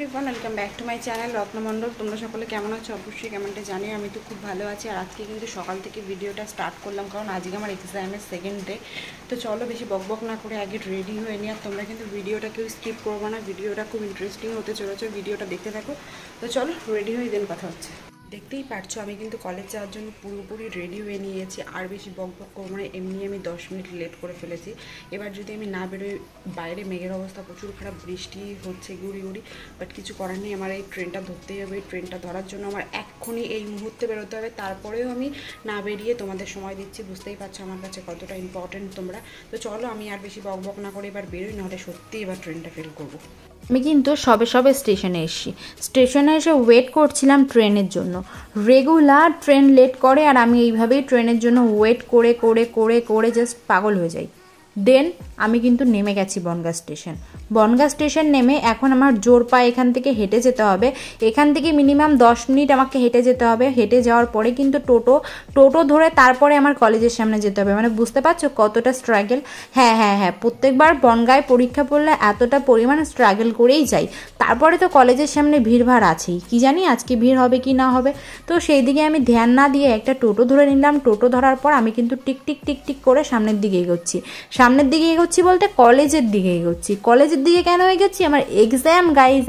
Everyone welcome back to my channel Ratna Mondal. তোমরা সকলে কেমন আছো? অবশ্যই কমেন্টে জানিও। আমি তো খুব ভালো আছি। আর আজকে কিন্তু সকাল থেকে ভিডিওটা স্টার্ট করলাম, কারণ আজকে আমার এক্সামের সেকেন্ড ডে। তো চলো বেশি বকবক না করে আগে রেডি হয়ে নিই। আর তোমরা কিন্তু ভিডিওটা কেউ স্কিপ করবো না, ভিডিওটা খুব ইন্টারেস্টিং হতে চলেছে, ভিডিওটা দেখতে থাকো। তো চলো রেডি হয়ে দেন কথা হচ্ছে। দেখতেই পারছো আমি কিন্তু কলেজ যাওয়ার জন্য পুরোপুরি রেডি হয়ে নিয়েছি। আর বেশি বকবক করবো না, এমনি আমি 10 মিনিট লেট করে ফেলেছি। এবার যদি আমি না বেরোই, বাইরে মেঘের অবস্থা প্রচুর খারাপ, বৃষ্টি হচ্ছে গুড়ি গুড়ি, বাট কিছু করার নেই, আমার এই ট্রেনটা ধরতেই হবে। এই ট্রেনটা ধরার জন্য আমার এক্ষুনি এই মুহূর্তে বেরোতে হবে। তারপরেও আমি না বেরিয়ে তোমাদের সময় দিচ্ছি, বুঝতেই পারছো আমার কাছে কতটা ইম্পর্টেন্ট তোমরা। তো চলো আমি আর বেশি বকবক না করে এবার বেরোই, নাহলে সত্যি এবার ট্রেনটা ফেল করবো। আমি কিন্তু সবে স্টেশনে এসেছি। স্টেশনে এসে ওয়েট করছিলাম ট্রেনের জন্য। রেগুলার ট্রেন লেট করে, আর আমি এইভাবেই ট্রেনের জন্য ওয়েট করে করে করে করে জাস্ট পাগল হয়ে যাই। দেন আমি কিন্তু নেমে গেছি বনগাঁ স্টেশন। বনগাঁ স্টেশন নেমে এখন আমার জোর পায়ে এখান থেকে হেঁটে যেতে হবে। এখান থেকে মিনিমাম 10 মিনিট আমাকে হেঁটে যেতে হবে। হেঁটে যাওয়ার পরে কিন্তু টোটো ধরে তারপরে আমার কলেজের সামনে যেতে হবে। মানে বুঝতে পারছো কতটা স্ট্রাগল। হ্যাঁ, প্রত্যেকবার বনগাঁয় পরীক্ষা পড়লে এতটা পরিমাণ স্ট্রাগল করেই যাই। তারপরে তো কলেজের সামনে ভিড়ভাড় আছেই, কি জানি আজকে ভিড় হবে কি না হবে। তো সেই দিকে আমি ধ্যান না দিয়ে একটা টোটো ধরে নিলাম। টোটো ধরার পর আমি কিন্তু টিক করে সামনের দিকে এগোচ্ছি বলতে কলেজের দিকে এগোচ্ছি। কলেজের দিকে কেন এগোচ্ছি? আমার এক্সাম গাইজ।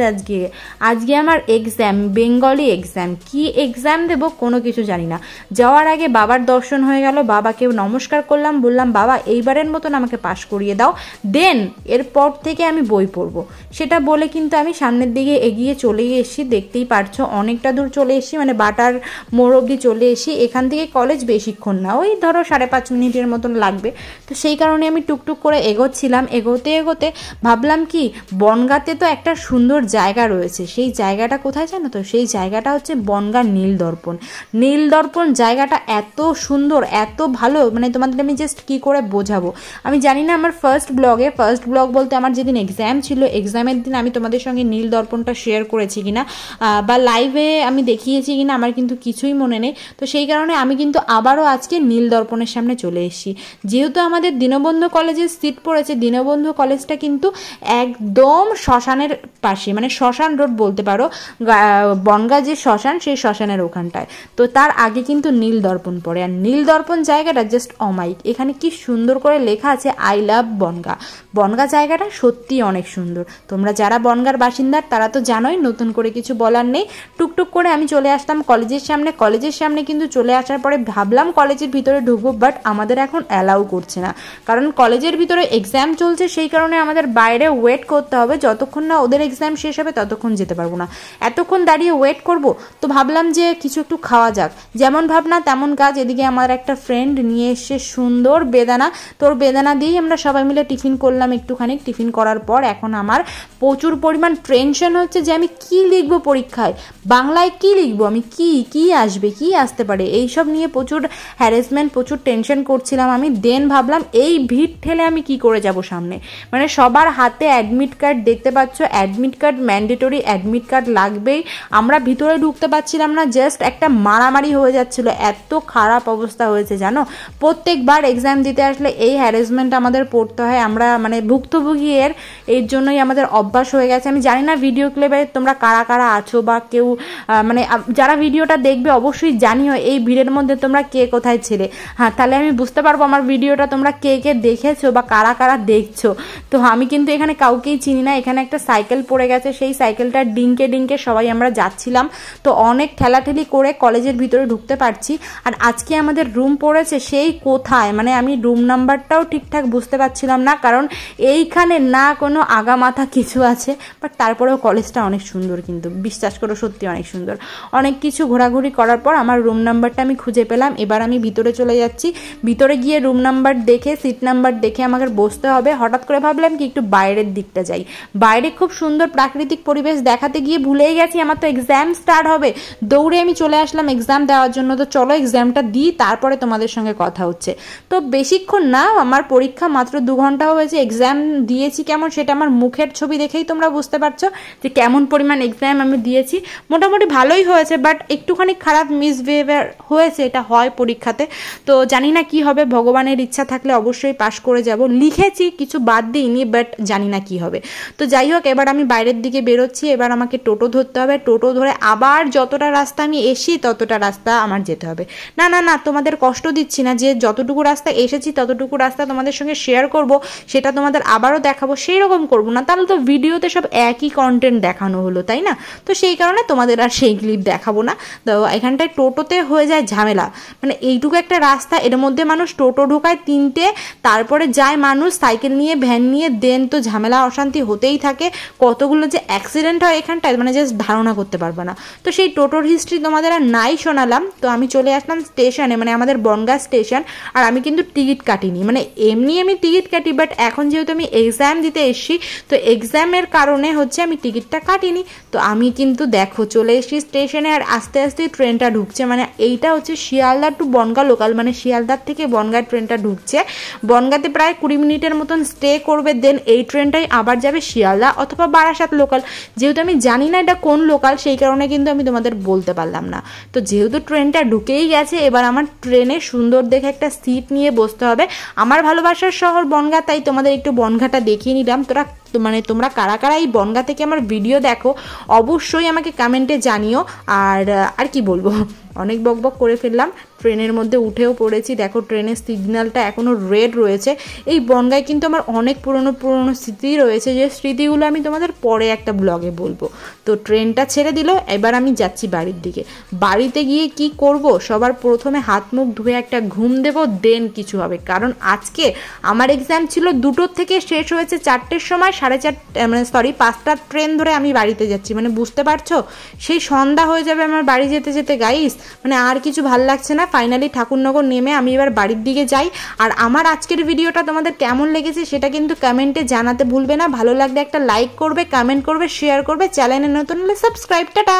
আজকে আমার এক্সাম, বেঙ্গলি এক্সাম। কি এক্সাম দেবো কোনো কিছু জানি না। যাওয়ার আগে বাবার দর্শন হয়ে গেল, বাবাকে নমস্কার করলাম, বললাম বাবা এইবারের মতন আমাকে পাশ করিয়ে দাও, দেন এরপর থেকে আমি বই পড়বো। সেটা বলে কিন্তু আমি সামনের দিকে এগিয়ে চলে এসেছি। দেখতেই পারছো অনেকটা দূর চলে এসেছি, মানে বাটার মোড় অবধি চলে এসেছি। এখান থেকে কলেজ বেশিক্ষণ না, ওই ধরো 5.5 মিনিটের মতন লাগবে। তো সেই কারণে আমি টুকটুক করে এগোচ্ছিলাম। এগোতে ভাবলাম কি, বনগাঁতে তো একটা সুন্দর জায়গা রয়েছে। সেই জায়গাটা কোথায় জানো তো? সেই জায়গাটা হচ্ছে বনগাঁ নীলদর্পণ জায়গাটা এত সুন্দর, এত ভালো, মানে তোমাদের আমি জাস্ট কি করে বোঝাবো। আমি জানি না আমার ফার্স্ট ব্লগ বলতে আমার যেদিন এক্সাম ছিল, এক্সামের দিন আমি তোমাদের সঙ্গে নীলদর্পণটা শেয়ার করেছি কিনা বা লাইভে আমি দেখিয়েছি কিনা, আমার কিন্তু কিছুই মনে নেই। তো সেই কারণে আমি কিন্তু আবারও আজকে নীলদর্পণের সামনে চলে এসেছি। যেহেতু আমাদের দীনবন্ধু কলেজের সিট পড়েছে, দীনবন্ধু কলেজটা কিন্তু একদম শ্মশানের পাশে, মানে শ্মশান রোড বলতে পারো, বনগাঁ যে শ্মশান, সেই শ্মশানের ওখানটায়। তো তার আগে কিন্তু নীলদর্পণ পড়ে। আর নীলদর্পণ জায়গাটা জাস্ট অমাইক। এখানে কি সুন্দর করে লেখা আছে আই লাভ বনগাঁ। বনগাঁ জায়গাটা সত্যি অনেক সুন্দর। তোমরা যারা বনগাঁর বাসিন্দার তারা তো জানোই, নতুন করে কিছু বলার নেই। টুকটুক করে আমি চলে আসলাম কলেজের সামনে কিন্তু চলে আসার পরে ভাবলাম কলেজের ভিতরে ঢুকবো, বাট আমাদের এখন অ্যালাউ করছে না, কারণ কলেজের ভিতরে এক্সাম চলছে। সেই কারণে আমাদের বাইরে ওয়েট করতে হবে, যতক্ষণ না ওদের এক্সাম শেষ হবে ততক্ষণ যেতে পারবো না। এতক্ষণ দাঁড়িয়ে ওয়েট করব? তো ভাবলাম যে কিছু একটু খাওয়া যাক। যেমন ভাবনা তেমন কাজ। এদিকে আমার একটা ফ্রেন্ড নিয়ে এসে সুন্দর বেদানা, তোর বেদানা দিয়েই আমরা সবাই মিলে টিফিন করলাম একটুখানি। টিফিন করার পর এখন আমার প্রচুর পরিমাণ টেনশন হচ্ছে যে আমি কি লিখবো পরীক্ষায়, বাংলায় কি লিখবো আমি, কি আসবে, কি আসতে পারে, এইসব নিয়ে প্রচুর হ্যারাসমেন্ট, প্রচুর টেনশন করছিলাম আমি। দেন ভাবলাম এই ভিড় ঠেলে আমি কি করে যাব সামনে। মানে সবার হাতে অ্যাডমিট কার্ড, দেখতে পাচ্ছ admit card mandatory, admit card লাগবেই। আমরা ভিতরে ঢুকতে পারছিলাম না, জাস্ট একটা মারামারি হয়ে যাচ্ছিল। এত খারাপ অবস্থা হয়েছে জানো। প্রত্যেকবার এক্সাম দিতে আসলে এই হ্যারাসমেন্ট আমাদের পড়তে হয়। আমরা মানে ভুক্তভোগী এর জন্যই আমাদের অভ্যাস হয়ে গেছে। আমি জানি না ভিডিও ক্লিপে তোমরা কারা কারা আছো, বা কেউ মানে যারা ভিডিওটা দেখবে অবশ্যই জানিও এই ভিড়ের মধ্যে তোমরা কে কোথায় ছিলে। হ্যাঁ, তাহলে আমি বুঝতে পারবো আমার ভিডিওটা তোমরা কে দেখেছো বা কারা কারা দেখছো। তো আমি কিন্তু এখানে কাউকেই চিনি না। এখানে একটা সাইকেল পড়ে গেছে, সেই সাইকেলটা ডিঙ্কে সবাই আমরা যাচ্ছিলাম। তো অনেক ঠেলাঠেলি করে কলেজের ভিতরে ঢুকতে পারছি। আর আজকে আমাদের রুম পড়েছে সেই কোথায়, মানে আমি রুম নাম্বারটাও ঠিকঠাক বুঝতে পারছিলাম না, কারণ এইখানে না কোনো আগামাথা কিছু আছে। বাট তারপরেও কলেজটা অনেক সুন্দর, কিন্তু বিশ্বাস করো সত্যি অনেক সুন্দর। অনেক কিছু ঘোরাঘুরি করার পর আমার রুম নাম্বারটা আমি খুঁজে পেলাম। এবার আমি ভিতরে চলে যাচ্ছি। ভিতরে গিয়ে রুম নাম্বার দেখে, সিট নাম্বার দেখে আমাকে বসতে হবে। হঠাৎ করে ভাবলাম কি একটু বাইরের দিকটা যাই। বাইরে খুব সুন্দর প্রাকৃতিক পরিবেশ দেখাতে গিয়ে ভুলেই গেছি আমার তো এক্সাম স্টার্ট হবে। দৌড়ে আমি চলে আসলাম এক্সাম দেওয়ার জন্য। তো চলো এক্সামটা দিই, তারপরে তোমাদের সঙ্গে কথা হচ্ছে। তো বেশিক্ষণ না, আমার পরীক্ষা মাত্র 2 ঘন্টা হয়েছে। এক্সাম দিয়েছি কেমন সেটা আমার মুখের ছবি দেখেই তোমরা বুঝতে পারছো যে কেমন পরিমাণ এক্সাম আমি দিয়েছি। মোটামুটি ভালোই হয়েছে, বাট একটুখানি খারাপ মিসবিহেভিয়ার হয়েছে, এটা হয় পরীক্ষাতে। তো জানি না কি হবে, ভগবানের ইচ্ছা থাকলে অবশ্যই পাশ করে যাব। লিখেছি, কিছু বাদ দিইনি, বাট জানি না কি হবে। তো যাই হোক, এবার আমি বাইরের দিকে বেরোচ্ছি। এবার আমাকে টোটো ধরতে হবে, টোটো ধরে আবার যতটা রাস্তা আমি এসি ততটা রাস্তা আমার যেতে হবে। না না না, তোমাদের কষ্ট দিচ্ছি না, যে যতটুকু রাস্তা এসেছি ততটুকু রাস্তা তোমাদের সঙ্গে শেয়ার করব, সেটা তোমাদের আবারও দেখাবো, সেই রকম করবো না, তাহলে তো ভিডিওতে সব একই কন্টেন্ট দেখানো হলো, তাই না? তো সেই কারণে তোমাদের আর সেই ক্লিপ দেখাবো না। তো এখানটায় টোটোতে হয়ে যায় ঝামেলা, মানে এইটুকু একটা রাস্তা, এর মধ্যে মানুষ টোটো ঢোকায় 3টে, তারপরে যায় মানুষ সাইকেল নিয়ে, ভ্যান নিয়ে, দেন তো ঝামেলা অশান্তি হতেই থাকে। কতগুলো যে অ্যাক্সিডেন্ট হয় এখানটায়, মানে জাস্ট ধারণা করতে পারবে না। তো সেই টোটোর হিস্ট্রি তোমাদের আর নাই শোনালাম। তো আমি চলে আসলাম স্টেশনে, মানে আমাদের বনগাঁ স্টেশন। আর আমি কিন্তু টিকিট কাটিনি, মানে এমনি আমি টিকিট কাটি, বাট এখন যেহেতু আমি এক্সাম দিতে এসেছি, তো এক্সামের কারণে হচ্ছে আমি টিকিটটা কাটিনি। তো আমি কিন্তু দেখো চলে এসেছি স্টেশনে, আর আস্তে আস্তে ট্রেনটা ঢুকছে, মানে এইটা হচ্ছে শিয়ালদা টু বনগাঁ লোকাল, মানে শিয়ালদার থেকে বনগাঁ ট্রেনটা ঢুকছে। বনগাঁতে প্রায় 20 মিনিটের মতন স্টে করবে, দেন এই ট্রেনটাই আবার যাবে শিয়ালদা অথবা বারাসাত লোকাল। যেহেতু আমি জানি না এটা কোন লোকাল, সেই কারণে কিন্তু আমি তোমাদের বলতে পারলাম না। তো যেহেতু ট্রেনটা ঢুকেই গেছে, এবার আমার ট্রেনে সুন্দর দেখে একটা সিট নিয়ে বসতে হবে। আমার ভালোবাসার শহর বনগাঁ, তাই তোমাদের একটু বনগাঁটা দেখিয়ে নিলাম। তোমরা কারা কারা এই বনগাঁ থেকে আমার ভিডিও দেখো অবশ্যই আমাকে কমেন্টে জানিও। আর কি বলবো, অনেক বকবক করে ফেললাম। ট্রেনের মধ্যে উঠেও পড়েছি, দেখো ট্রেনের সিগন্যালটা এখনও রেড রয়েছে। এই বনগাঁয় কিন্তু আমার অনেক পুরনো স্মৃতি রয়েছে, যে স্মৃতিগুলো আমি তোমাদের পরে একটা ব্লগে বলবো। তো ট্রেনটা ছেড়ে দিল, এবার আমি যাচ্ছি বাড়ির দিকে। বাড়িতে গিয়ে কি করব, সবার প্রথমে হাত মুখ ধুয়ে একটা ঘুম দেব, দেন কিছু হবে। কারণ আজকে আমার এক্সাম ছিল 2টোর থেকে, শেষ হয়েছে 4টের সময়, 5টার ট্রেন ধরে আমি বাড়িতে যাচ্ছি, মানে বুঝতে পারছো সেই সন্ধ্যা হয়ে যাবে আমার বাড়ি যেতে যেতে গাইস। মানে আর কিছু ভাল লাগছে না। ফাইনালি ঠাকুরনগর নেমে আমি এবার বাড়ির দিকে যাই। আর আমার আজকের ভিডিওটা তোমাদের কেমন লেগেছে সেটা কিন্তু কমেন্টে জানাতে ভুলবে না। ভালো লাগলে একটা লাইক করবে, কমেন্ট করবে, শেয়ার করবে, চ্যানেলে নতুন হলে সাবস্ক্রাইব। টাটা।